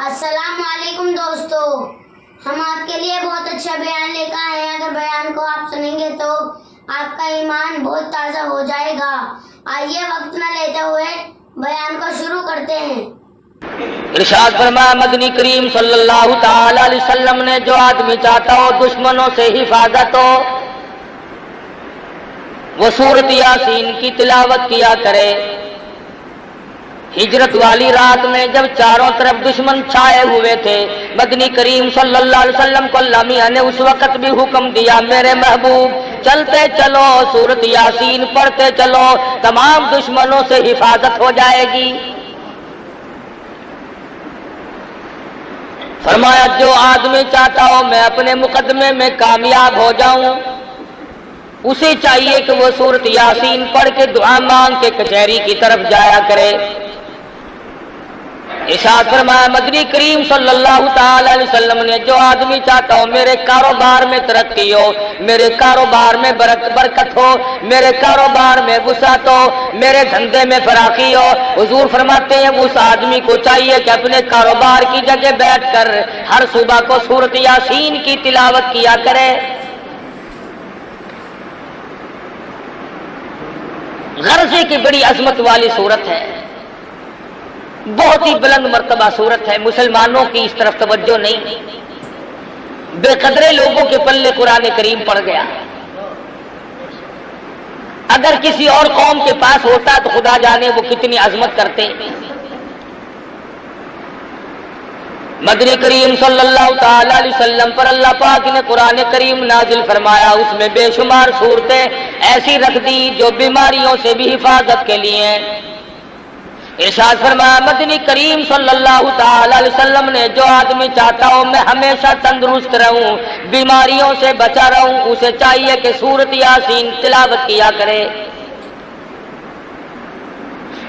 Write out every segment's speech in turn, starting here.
السلام علیکم دوستو، ہم آپ کے لیے بہت اچھا بیان لے کر آئے ہیں۔ اگر بیان کو آپ سنیں گے تو آپ کا ایمان بہت تازہ ہو جائے گا۔ آئیے وقت نہ لیتے ہوئے بیان کو شروع کرتے ہیں۔ ارشاد فرمایا مدنی کریم صلی اللہ تعالی علیہ وسلم نے جو آدمی چاہتا ہو دشمنوں سے حفاظت ہو وہ سورت یاسین کی تلاوت کیا کرے۔ ہجرت والی رات میں جب چاروں طرف دشمن چھائے ہوئے تھے، مدنی کریم صلی اللہ علیہ وسلم کو اللہ میاں نے اس وقت بھی حکم دیا، میرے محبوب چلتے چلو سورت یاسین پڑھتے چلو، تمام دشمنوں سے حفاظت ہو جائے گی۔ فرمایا جو آدمی چاہتا ہو میں اپنے مقدمے میں کامیاب ہو جاؤں، اسے چاہیے کہ وہ سورت یاسین پڑھ کے دعا مانگ کے کچہری کی طرف جایا کرے۔ ارشاد فرمایا مدنی کریم صلی اللہ تعالی علیہ وسلم نے جو آدمی چاہتا ہو میرے کاروبار میں ترقی ہو، میرے کاروبار میں برکت ہو، میرے کاروبار میں وسعت ہو، میرے دھندے میں فراخی ہو، حضور فرماتے ہیں اس آدمی کو چاہیے کہ اپنے کاروبار کی جگہ بیٹھ کر ہر صبح کو سورت یاسین کی تلاوت کیا کرے۔ غرضے کی بڑی عظمت والی صورت ہے، بہت ہی بلند مرتبہ صورت ہے، مسلمانوں کی اس طرف توجہ نہیں، بے قدرے لوگوں کے پلے قرآن کریم پڑ گیا۔ اگر کسی اور قوم کے پاس ہوتا تو خدا جانے وہ کتنی عظمت کرتے۔ مدنی کریم صلی اللہ تعالی علیہ وسلم پر اللہ پاک نے قرآن کریم نازل فرمایا، اس میں بے شمار صورتیں ایسی رکھ دی جو بیماریوں سے بھی حفاظت کے لیے ہیں۔ ارشاد فرمایا مدنی کریم صلی اللہ تعالی علیہ وسلم نے جو آدمی چاہتا ہو میں ہمیشہ تندرست رہوں، بیماریوں سے بچا رہوں، اسے چاہیے کہ سورت یاسین تلاوت کیا کرے۔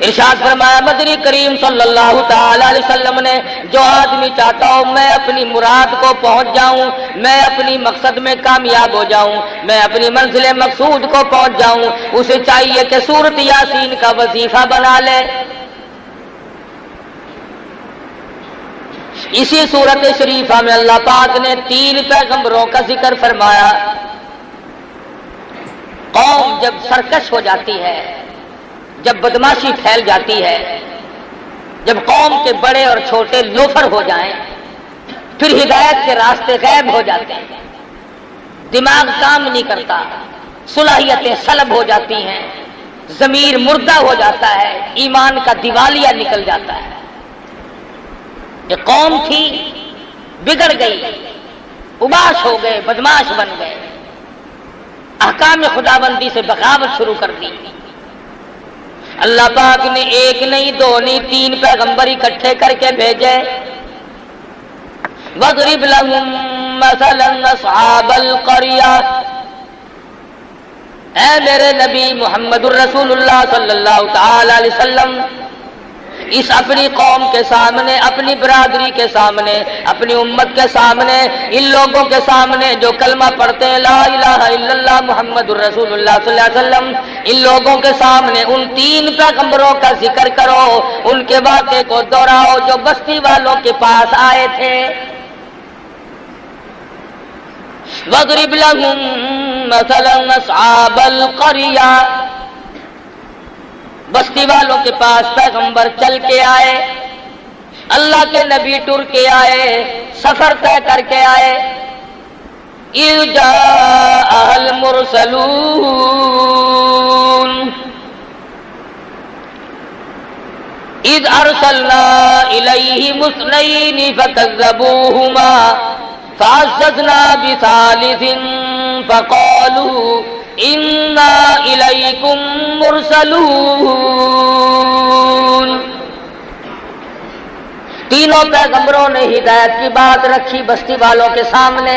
ارشاد فرمایا مدنی کریم صلی اللہ تعالی علیہ وسلم نے جو آدمی چاہتا ہو میں اپنی مراد کو پہنچ جاؤں، میں اپنی مقصد میں کامیاب ہو جاؤں، میں اپنی منزل مقصود کو پہنچ جاؤں، اسے چاہیے کہ سورت یاسین کا وظیفہ بنا لے۔ اسی سورت شریفہ میں اللہ پاک نے 3 پیغمبروں کا ذکر فرمایا۔ قوم جب سرکش ہو جاتی ہے، جب بدماشی پھیل جاتی ہے، جب قوم کے بڑے اور چھوٹے لوفر ہو جائیں، پھر ہدایت کے راستے غائب ہو جاتے ہیں، دماغ کام نہیں کرتا، صلاحیتیں سلب ہو جاتی ہیں، ضمیر مردہ ہو جاتا ہے، ایمان کا دیوالیہ نکل جاتا ہے۔ یہ قوم تھی بگڑ گئی، اباش ہو گئے، بدماش بن گئے، احکام خداوندی سے بغاوت شروع کر دی۔ اللہ پاک نے 1 نہیں 2 نہیں 3 پیغمبر اکٹھے کر کے بھیجے۔ وَاضْرِبْ لَهُم مَّثَلًا أَصْحَابَ الْقَرْيَةِ، اے میرے نبی محمد الرسول اللہ صلی اللہ تعالی علیہ وسلم اس اپنی قوم کے سامنے، اپنی برادری کے سامنے، اپنی امت کے سامنے، ان لوگوں کے سامنے جو کلمہ پڑھتے ہیں لا الہ الا اللہ محمد الرسول اللہ صلی اللہ علیہ وسلم، ان لوگوں کے سامنے ان 3 پیغمبروں کا ذکر کرو، ان کے واقعے کو دہراؤ جو بستی والوں کے پاس آئے تھے۔ وَاضْرِبْ لَهُم مَّثَلًا أَصْحَابَ الْقَرْيَةِ، بستی والوں کے پاس پیغمبر چل کے آئے، اللہ کے نبی ٹر کے آئے، سفر طے کر کے آئے۔ اِذْ جَاءَ الْمُرْسَلُونَ، اِذْ أَرْسَلْنَا إِلَيْهِمُ اثْنَيْنِ فَكَذَّبُوهُمَا فَعَزَّزْنَا بِثَالِثٍ فَقَالُوا اِنَّا إِلَيْكُمْ مُرْسَلُونَ۔ تینوں پیغمبروں نے ہدایت کی بات رکھی بستی والوں کے سامنے،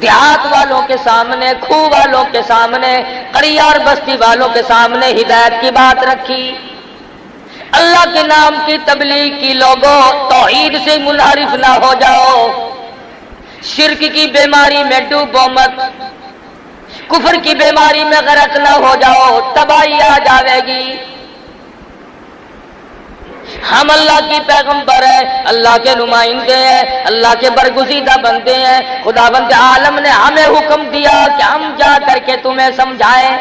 دیہات والوں کے سامنے، کھو والوں کے سامنے، قریہ اور بستی والوں کے سامنے ہدایت کی بات رکھی۔ اللہ کے نام کی تبلیغ کی، لوگوں توحید سے منحرف نہ ہو جاؤ، شرک کی بیماری میں ڈوبو مت، کفر کی بیماری میں غرق نہ ہو جاؤ، تباہی آ جاوے گی۔ ہم اللہ کی پیغمبر ہیں، اللہ کے نمائندے ہیں، اللہ کے برگزیدہ بندے ہیں۔ خداوند عالم نے ہمیں حکم دیا کہ ہم جا کر کے تمہیں سمجھائیں۔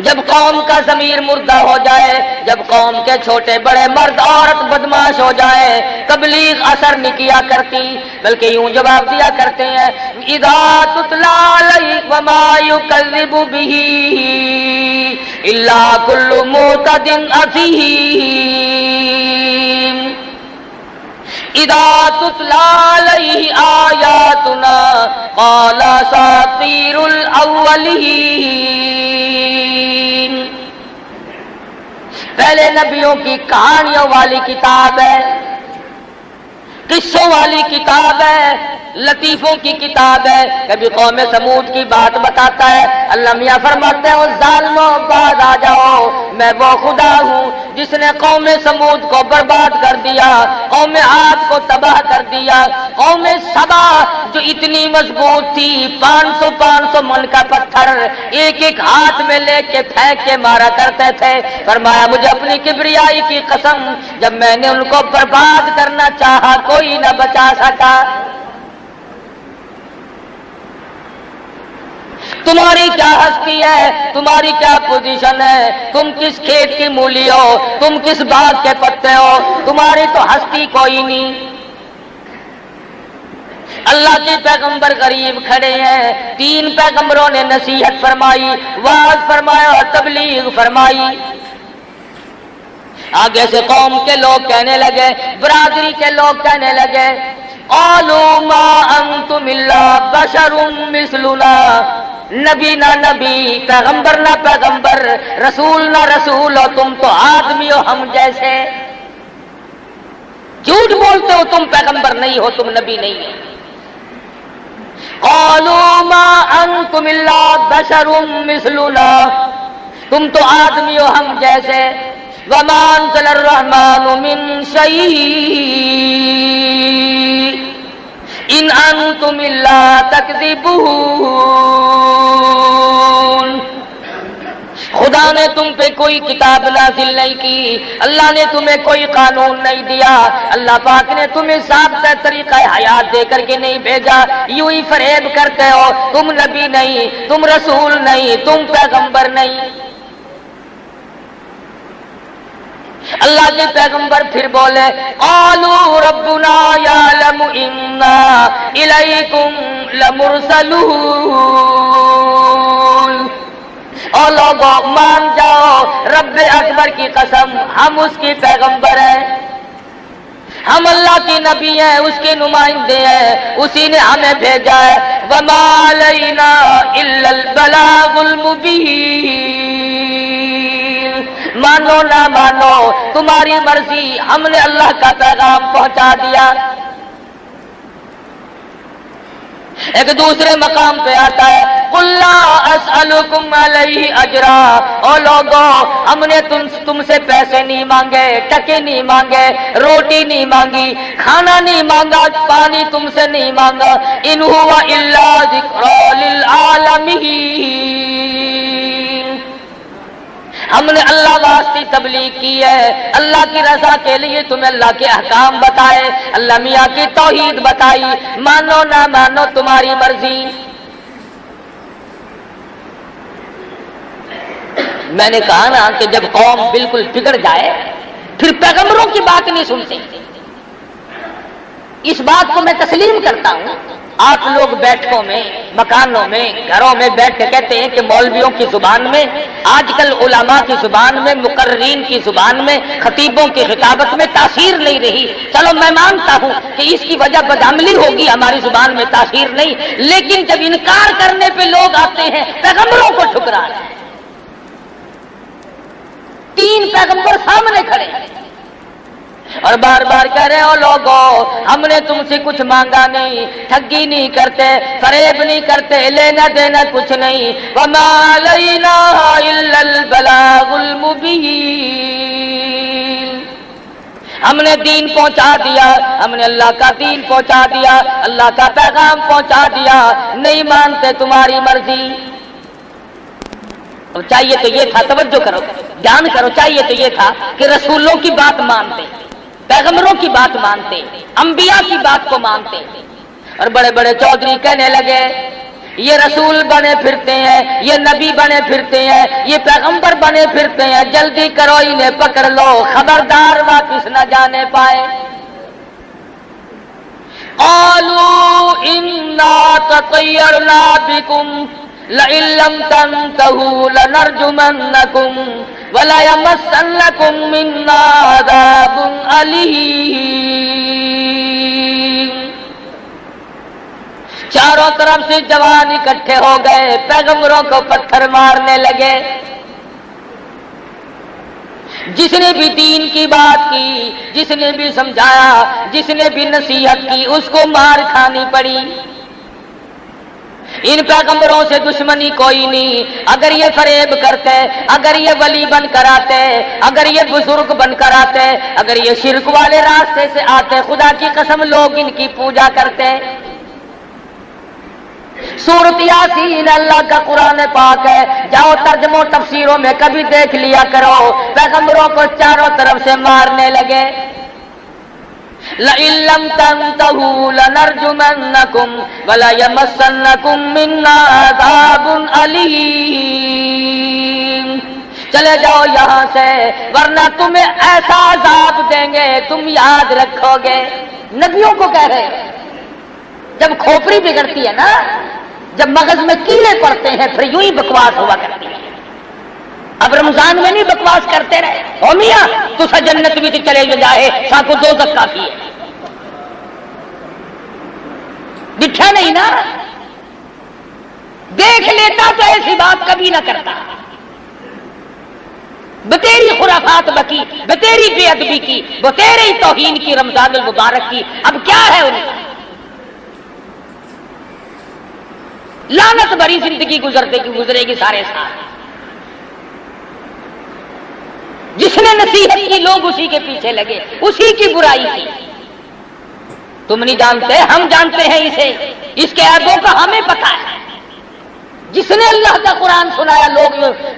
جب قوم کا ضمیر مردہ ہو جائے، جب قوم کے چھوٹے بڑے مرد عورت بدماش ہو جائے، تبلیغ اثر نہیں کیا کرتی، بلکہ یوں جواب دیا کرتے ہیں اذا تتلی علیک وما یکذب بہ الا کل معتد اثیم۔ اذا تتلی علیہ آیاتنا قال اساطیر الاولین۔ پہلے نبیوں کی کہانیوں والی کتاب ہے، قصوں والی کتاب ہے، لطیفوں کی کتاب ہے۔ کبھی قوم سمود کی بات بتاتا ہے، اللہ میاں فرماتے ہیں ظالموں باز آ جاؤ، میں وہ خدا ہوں جس نے قوم سمود کو برباد کر دیا، قوم عاد کو تباہ کر دیا۔ قوم سبا جو اتنی مضبوط تھی، 500 من کا پتھر ایک ایک ہاتھ میں لے کے پھینک کے مارا کرتے تھے۔ فرمایا مجھے اپنی کبریائی کی قسم، جب میں نے ان کو برباد کرنا چاہا کوئی نہ بچا سکا۔ تمہاری کیا ہستی ہے، تمہاری کیا پوزیشن ہے، تم کس کھیت کی مولی ہو، تم کس باغ کے پتے ہو، تمہاری تو ہستی کوئی نہیں۔ اللہ کے پیغمبر قریب کھڑے ہیں، 3 پیغمبروں نے نصیحت فرمائی، وعظ فرمایا اور تبلیغ فرمائی۔ آگے سے قوم کے لوگ کہنے لگے، برادری کے لوگ کہنے لگے قالوا ما انتم الا بشر مثلنا، نبی نہ نبی، پیغمبر نہ پیغمبر، رسول نہ رسول، ہو تم تو آدمی ہو ہم جیسے۔ جھوٹ بولتے ہو، تم پیغمبر نہیں ہو، تم نبی نہیں ہو۔ قالوا ما انتم الا بشر مثلنا، تم تو آدمی ہو ہم جیسے۔ وما انزل الرحمن من شيء ان انتم الا تكذبون، خدا نے تم پہ کوئی کتاب نازل نہیں کی، اللہ نے تمہیں کوئی قانون نہیں دیا، اللہ پاک نے تمہیں ضابطہ طریقہ حیات دے کر کے نہیں بھیجا، یوں ہی فریب کرتے ہو، تم نبی نہیں، تم رسول نہیں، تم پیغمبر نہیں۔ اللہ کے پیغمبر پھر بولے قالوا ربنا یعلم انا الیکم لمرسلون، اور لوگوں مان جاؤ، رب اکبر کی قسم ہم اس کی پیغمبر ہیں، ہم اللہ کی نبی ہیں، اس کے نمائندے ہیں، اسی نے ہمیں بھیجا ہے۔ وما علینا الا البلاغ المبین، مانو نہ مانو تمہاری مرضی، ہم نے اللہ کا پیغام پہنچا دیا۔ ایک دوسرے مقام پہ آتا ہے قل لا اسألکم علیہ اجرا، او لوگو ہم نے تم سے پیسے نہیں مانگے، ٹکے نہیں مانگے، روٹی نہیں مانگی، کھانا نہیں مانگا، پانی تم سے نہیں مانگا، ان ہوا الا ذکر للعالمین، ہم نے اللہ واسطے تبلیغ کی ہے، اللہ کی رضا کے لیے تمہیں اللہ کے احکام بتائے، اللہ میاں کی توحید بتائی، مانو نہ مانو تمہاری مرضی۔ میں نے کہا نا کہ جب قوم بالکل بگڑ جائے پھر پیغمبروں کی بات نہیں سنتے۔ اس بات کو میں تسلیم کرتا ہوں، آپ لوگ بیٹھکوں میں، مکانوں میں، گھروں میں بیٹھ کے کہتے ہیں کہ مولویوں کی زبان میں، آج کل علماء کی زبان میں، مقررین کی زبان میں، خطیبوں کی خطابت میں تاثیر نہیں رہی۔ چلو میں مانتا ہوں کہ اس کی وجہ بدعملی ہوگی، ہماری زبان میں تاثیر نہیں، لیکن جب انکار کرنے پہ لوگ آتے ہیں پیغمبروں کو ٹھکرا ہے۔ 3 پیغمبر سامنے کھڑے ہیں اور بار بار کہہ رہے ہو لوگوں ہم نے تم سے کچھ مانگا نہیں، ٹھگی نہیں کرتے، فریب نہیں کرتے، لینا دینا کچھ نہیں، وما علینا الا البلاغ المبین، ہم نے دین پہنچا دیا، ہم نے اللہ کا دین پہنچا دیا، اللہ کا پیغام پہنچا دیا، نہیں مانتے تمہاری مرضی۔ اور چاہیے تو یہ تھا، توجہ کرو، دھیان کرو، چاہیے تو یہ تھا کہ رسولوں کی بات مانتے، پیغمبروں کی بات مانتے، انبیاء کی بات کو مانتے، اور بڑے بڑے چودھری کہنے لگے یہ رسول بنے پھرتے ہیں، یہ نبی بنے پھرتے ہیں، یہ پیغمبر بنے پھرتے ہیں، جلدی کرو انہیں پکڑ لو، خبردار واپس نہ جانے پائے۔ قالوا انا تطیرنا بکم لئن لم تنتهوا لنرجمنکم وليمسنکم منا عذاب علیم۔ چاروں طرف سے جوان اکٹھے ہو گئے، پیغمبروں کو پتھر مارنے لگے۔ جس نے بھی دین کی بات کی، جس نے بھی سمجھایا، جس نے بھی نصیحت کی، اس کو مار کھانی پڑی۔ ان پیغمبروں سے دشمنی کوئی نہیں، اگر یہ فریب کرتے، اگر یہ ولی بن کر آتے، اگر یہ بزرگ بن کر آتے، اگر یہ شرک والے راستے سے آتے، خدا کی قسم لوگ ان کی پوجا کرتے۔ سورۃ یاسین اللہ کا قرآن پاک ہے، جاؤ ترجموں تفسیروں میں کبھی دیکھ لیا کرو، پیغمبروں کو چاروں طرف سے مارنے لگے۔ لئن لم تنتهوا لنرجمنکم وليمسنکم منا عذاب علیم۔ چلے جاؤ یہاں سے ورنہ تمہیں ایسا عذاب دیں گے تم یاد رکھو گے۔ نبیوں کو کہہ رہے ہیں، جب کھوپڑی بگڑتی ہے نا، جب مغز میں کیڑے پڑتے ہیں پھر یوں ہی بکواس ہوا کرتی ہے۔ اب رمضان میں نہیں بکواس کرتے رہے، او میاں تو سا جنت بھی تو چلے جو جائے ساکو دوزخ کافی ہے، دکھا نہیں نا، دیکھ لیتا تو ایسی بات کبھی نہ کرتا۔ بتیری خرافات بکی، بتیری بے ادبی کی، بتیری توہین کی رمضان المبارک کی، اب کیا ہے ان کا؟ لعنت بھری زندگی گزرے گی سارے ساتھ۔ جس نے نصیحت کی لوگ اسی کے پیچھے لگے، اسی کی برائی کی۔ تم نہیں جانتے، ہم جانتے ہیں اسے، اس کے عیبوں کا ہمیں پتہ ہے۔ جس نے اللہ کا قرآن سنایا لوگ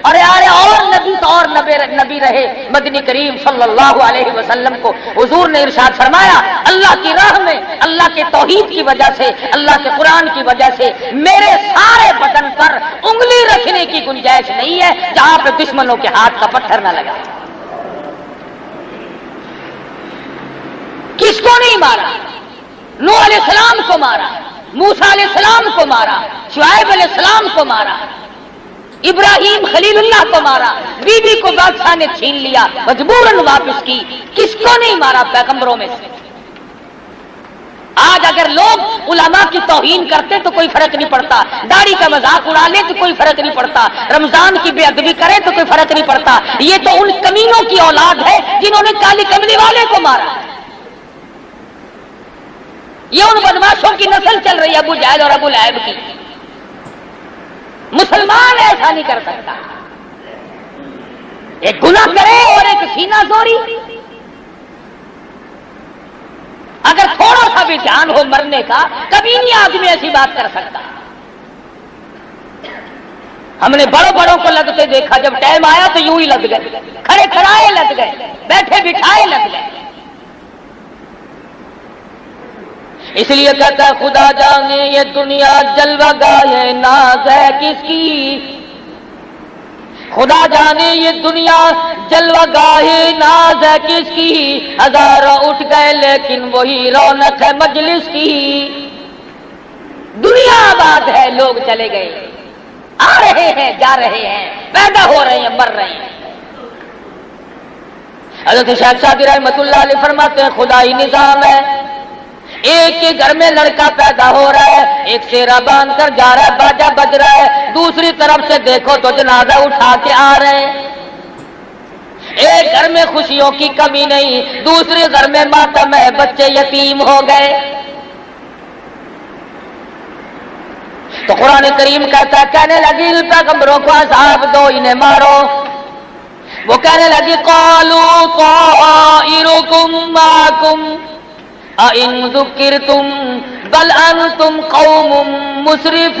ارے اور نبی تو اور نبی رہے مدنی کریم صلی اللہ علیہ وسلم کو حضور نے ارشاد فرمایا، اللہ کی راہ میں اللہ کے توحید کی وجہ سے، اللہ کے قرآن کی وجہ سے میرے سارے بدن پر انگلی رکھنے کی گنجائش نہیں ہے جہاں پہ دشمنوں کے ہاتھ کا پتھر نہ لگا۔ کس کو نہیں مارا؟ نوح علیہ السلام کو مارا، موسیٰ علیہ السلام کو مارا، شعیب علیہ السلام کو مارا، ابراہیم خلیل اللہ کو مارا، بی بی کو بادشاہ نے چھین لیا، مجبوراً واپس کی۔ کس کو نہیں مارا پیغمبروں میں سے؟ آج اگر لوگ علماء کی توہین کرتے تو کوئی فرق نہیں پڑتا، داڑھی کا مذاق اڑا لے تو کوئی فرق نہیں پڑتا، رمضان کی بے ادبی کرے تو کوئی فرق نہیں پڑتا۔ یہ تو ان کمینوں کی اولاد ہے جنہوں نے کالی کملی والے کو مارا، یہ ان بدماشوں کی نسل چل رہی ہے، ابو جہل اور ابو لہب کی۔ مسلمان ایسا نہیں کر سکتا، ایک گناہ کرے اور ایک سینہ زوری۔ اگر تھوڑا سا بھی دھیان ہو مرنے کا، کبھی نہیں آدمی ایسی بات کر سکتا۔ ہم نے بڑوں بڑوں کو لگتے دیکھا، جب ٹائم آیا تو یوں ہی لگ گئے، کھڑے کھڑائے لگ گئے، بیٹھے بٹھائے لگ گئے۔ اس لیے کہتا ہے خدا جانے یہ دنیا جلوہ گاہ ناز ہے کس کی، خدا جانے یہ دنیا جلوہ گاہ ناز ہے کس کی، ہزاروں اٹھ گئے لیکن وہی رونق ہے مجلس کی۔ دنیا آباد ہے، لوگ چلے گئے، آ رہے ہیں جا رہے ہیں، پیدا ہو رہے ہیں مر رہے ہیں۔ حضرت شیخ سعدی رحمۃ اللہ علیہ فرماتے ہیں خدائی نظام ہے، ایک کے گھر میں لڑکا پیدا ہو رہا ہے، ایک سیرا باندھ کر جا رہا ہے، باجا بج رہا ہے، دوسری طرف سے دیکھو تو جنازہ اٹھا کے آ رہے ہیں۔ ایک گھر میں خوشیوں کی کمی نہیں، دوسرے گھر میں ماتم ہے، بچے یتیم ہو گئے۔ تو قرآن کریم کہتا ہے، کہنے لگی پیغمبروں کو عذاب دو، انہیں مارو۔ وہ کہنے لگی قالوا طائرکم معکم اَإِن ذُكِّرْتُمْ بَلْ أَنْتُمْ قَوْمٌ مُسْرِفُونَ۔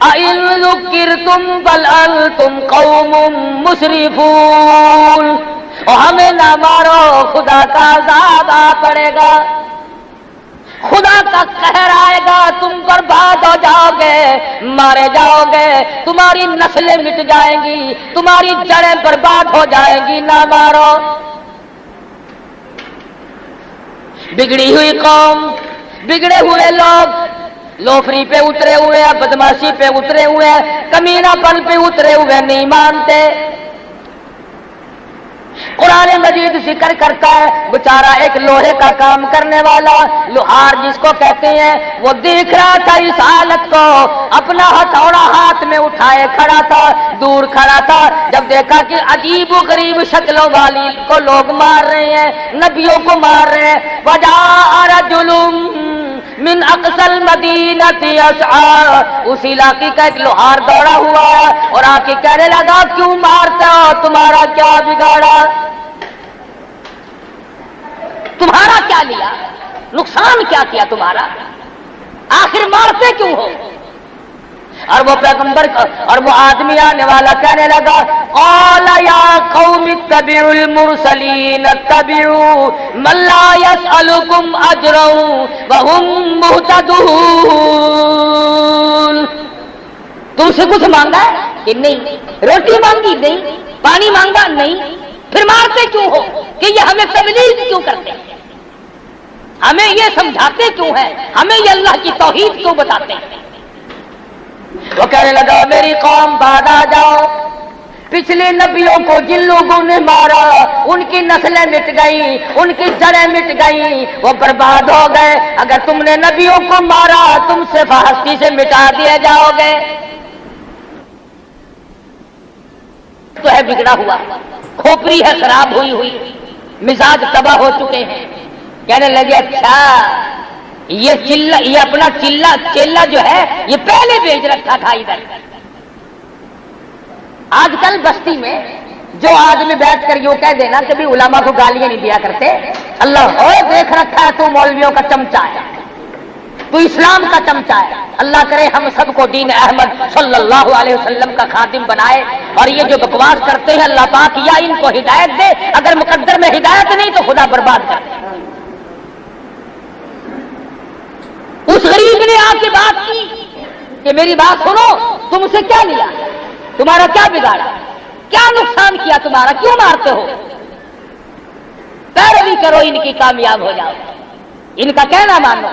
اَإِن ذُكِّرْتُم بَلْ أَنتُمْ قَوْمٌ مُسْرِفُونَ، اور ہمیں نہ مارو، خدا کا عذاب آ پڑے گا، خدا کا قہر آئے گا، تم برباد ہو جاؤ گے، مارے جاؤ گے، تمہاری نسلیں مٹ جائیں گی، تمہاری جڑیں برباد ہو جائیں گی، نہ مارو۔ بگڑی ہوئی قوم، بگڑے ہوئے لوگ لوفری پہ اترے ہوئے ہیں، بدماشی پہ اترے ہوئے ہیں، کمینہ پن پہ اترے ہوئے، نہیں مانتے۔ قرآن مجید ذکر کرتا ہے بیچارہ ایک لوہے کا کام کرنے والا، لوہار جس کو کہتے ہیں، وہ دیکھ رہا تھا اس حالت کو، اپنا ہتھوڑا ہاتھ میں اٹھائے کھڑا تھا، دور کھڑا تھا، جب دیکھا کہ عجیب و غریب شکلوں والی کو لوگ مار رہے ہیں، نبیوں کو مار رہے ہیں، وجاء رجل من اقصى المدینہ یسعی، اس علاقے کا ایک لوہار دوڑا ہوا اور آ کے کہنے لگا کیوں مارتے ہو، تمہارا کیا بگاڑا، تمہارا کیا لیا، نقصان کیا کیا تمہارا، آخر مارتے کیوں ہو؟ اور وہ پیغمبر اور وہ آدمی آنے والا کہنے لگا قال یا قوم اتبعوا المرسلین اتبعوا من لا يسألكم اجرا وهم مهتدون، تم سے کچھ مانگا ہے کہ نہیں، روٹی مانگی نہیں، پانی مانگا نہیں، پھر مارتے کیوں ہو؟ کہ یہ ہمیں تبلیغ کیوں کرتے ہیں، ہمیں یہ سمجھاتے کیوں ہیں، ہمیں یہ اللہ کی توحید کیوں بتاتے ہیں؟ وہ کہنے لگا میری قوم بعد آ جاؤ، پچھلے نبیوں کو جن لوگوں نے مارا ان کی نسلیں مٹ گئی، ان کی جڑیں مٹ گئی، وہ برباد ہو گئے، اگر تم نے نبیوں کو مارا تم سے ہستی سے مٹا دیے جاؤ گے۔ تو ہے بگڑا ہوا، کھوپڑی ہے خراب ہوئی ہوئی، مزاج تباہ ہو چکے ہیں، کہنے لگے اچھا یہ چلہ، یہ اپنا چلہ جو ہے یہ پہلے بھیج رکھا تھا ادھر۔ آج کل بستی میں جو آدمی بیٹھ کر یوں کہہ دینا کہ بھی علماء کو گالیاں نہیں دیا کرتے، اللہ دیکھ رکھا ہے تو مولویوں کا چمچہ ہے، تو اسلام کا چمچہ ہے، اللہ کرے ہم سب کو دین احمد صلی اللہ علیہ وسلم کا خادم بنائے، اور یہ جو بکواس کرتے ہیں اللہ پاک یا ان کو ہدایت دے، اگر مقدر میں ہدایت نہیں تو خدا برباد کر دے۔ اس غریب نے آ کے بات کی کہ میری بات سنو، تم سے کیا لیا، تمہارا کیا بگاڑا، کیا نقصان کیا تمہارا، کیوں مارتے ہو؟ پیروی کرو ان کی، کامیاب ہو جاؤ، ان کا کہنا مانو،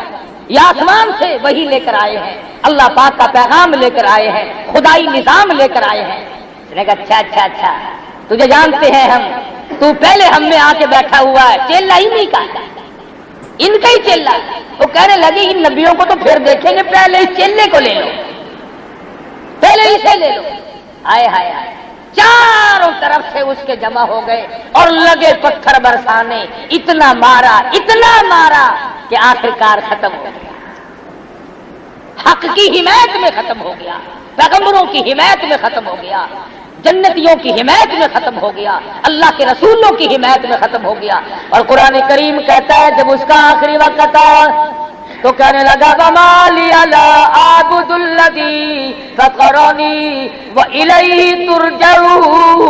یہ آسمان سے وہی لے کر آئے ہیں، اللہ پاک کا پیغام لے کر آئے ہیں، خدائی نظام لے کر آئے ہیں۔ اس نے کہا اچھا اچھا اچھا، تجھے جانتے ہیں ہم، تو پہلے ہم میں آ کے بیٹھا ہوا ہے، چیلا ہی نہیں کا، ان کا ہی چیلا۔ وہ کہنے لگے ان نبیوں کو تو پھر دیکھیں گے، پہلے اس چیلے کو لے لو، پہلے اسے لے لو۔ آئے ہائے ہائے، چاروں طرف سے اس کے جمع ہو گئے اور لگے پتھر برسانے، اتنا مارا کہ آخرکار ختم ہو گیا، حق کی حمایت میں ختم ہو گیا، پیغمبروں کی حمایت میں ختم ہو گیا، جنتیوں کی حمایت میں ختم ہو گیا، اللہ کے رسولوں کی حمایت میں ختم ہو گیا۔ اور قرآن کریم کہتا ہے جب اس کا آخری وقت آیا تو کہنے لگا وَمَا لِيَ لَا أَعْبُدُ الَّذِي فَطَرَنِي وَإِلَيْهِ تُرْجَعُونَ،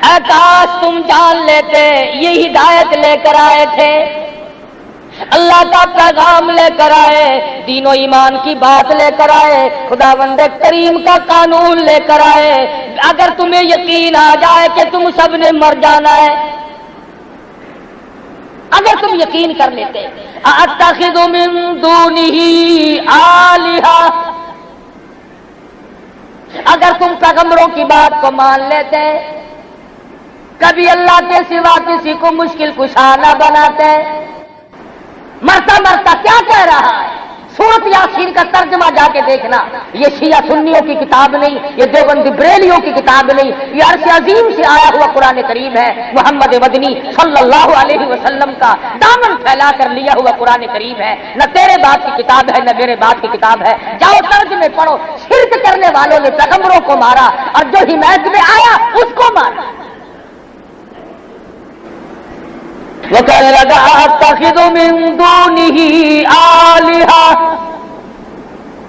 اے کاش تم جان لیتے یہ ہدایت لے کر آئے تھے، اللہ کا پیغام لے کر آئے، دین و ایمان کی بات لے کر آئے، خداوند کریم کا قانون لے کر آئے، اگر تمہیں یقین آ جائے کہ تم سب نے مر جانا ہے، اگر تم یقین کر لیتے، اَأَتَّخِذُ مِن دُونِهِ آلِهَةً، اگر تم پیغمبروں کی بات کو مان لیتے، کبھی اللہ کے سوا کسی کو مشکل کشا نہ بناتے۔ مرتا مرتا کیا کہہ رہا ہے؟ سورت یاسین کا ترجمہ جا کے دیکھنا، یہ شیعہ سنیوں کی کتاب نہیں، یہ دیوبندی بریلیوں کی کتاب نہیں، یہ عرش عظیم سے آیا ہوا قرآن کریم ہے، محمد مدنی صلی اللہ علیہ وسلم کا دامن پھیلا کر لیا ہوا قرآن کریم ہے، نہ تیرے باپ کی کتاب ہے نہ میرے باپ کی کتاب ہے۔ جاؤ ترجمے پڑھو، شرک کرنے والوں نے پیغمبروں کو مارا اور جو حمایت میں آیا اس کو مارا۔ وہ کہنے لگا اتخذ من دونہ آلہہ،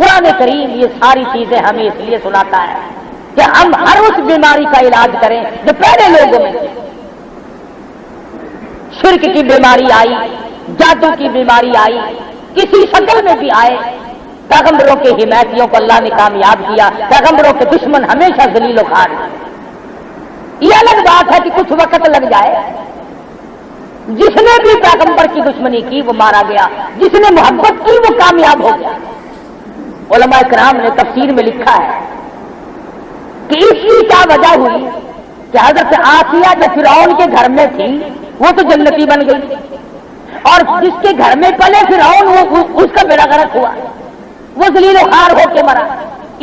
قرآن کریم یہ ساری چیزیں ہمیں اس لیے سناتا ہے کہ ہم ہر اس بیماری کا علاج کریں جو پہلے لوگوں میں تھی۔ شرک کی بیماری آئی، جادو کی بیماری آئی، کسی شکل میں بھی آئے، پیغمبروں کے حمایتیوں کو اللہ نے کامیاب کیا، پیغمبروں کے دشمن ہمیشہ ذلیل و خوار ہیں۔ یہ الگ بات ہے کہ کچھ وقت لگ جائے، جس نے بھی پیغمبر کی دشمنی کی وہ مارا گیا، جس نے محبت کی وہ کامیاب ہو گیا۔ علماء کرام نے تفسیر میں لکھا ہے کہ اس کی کیا وجہ ہوئی کہ حضرت آسیہ جو فرعون کے گھر میں تھی وہ تو جنتی بن گئی، اور جس کے گھر میں پلے فرعون وہ اس کا بیڑا غرق ہوا، وہ ذلیل و خوار ہو کے مرا۔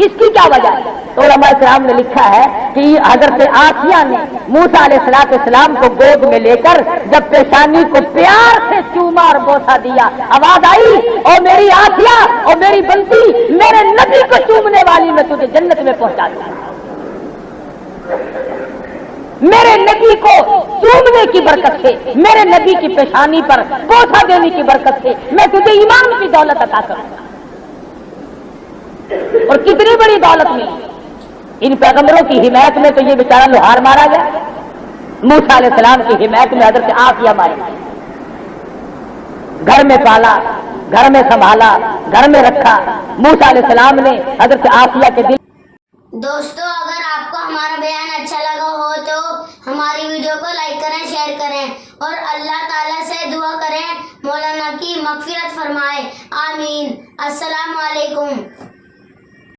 اس کی کیا وجہ ہے؟ تو علماء کرام نے لکھا ہے کہ حضرت آسیہ نے موسیٰ علیہ السلام کو گود میں لے کر جب پیشانی کو پیار سے چوما اور بوسہ دیا، آواز آئی، او میری آسیہ، او میری بنتی، میرے نبی کو چومنے والی میں تجھے جنت میں پہنچا دوں۔ میرے نبی کو چومنے کی برکت سے، میرے نبی کی پیشانی پر بوسہ دینے کی برکت سے میں تجھے ایمان کی دولت عطا کروں گا۔ اور کتنی بڑی دولت ملی ان پیغمبروں کی حمایت میں، تو یہ بیچارہ لوہار مارا گیا، موسیٰ علیہ السلام کی حمایت میں حضرت آسیہ مارے گئے، گھر میں پالا، گھر میں سنبھالا، گھر میں رکھا۔ موسیٰ علیہ السلام نے حضرت آسیہ کے دل۔ دوستو اگر آپ کو ہمارا بیان اچھا لگا ہو تو ہماری ویڈیو کو لائک کریں، شیئر کریں اور اللہ تعالیٰ سے دعا کریں مولانا کی مغفرت فرمائے، آمین۔ السلام علیکم۔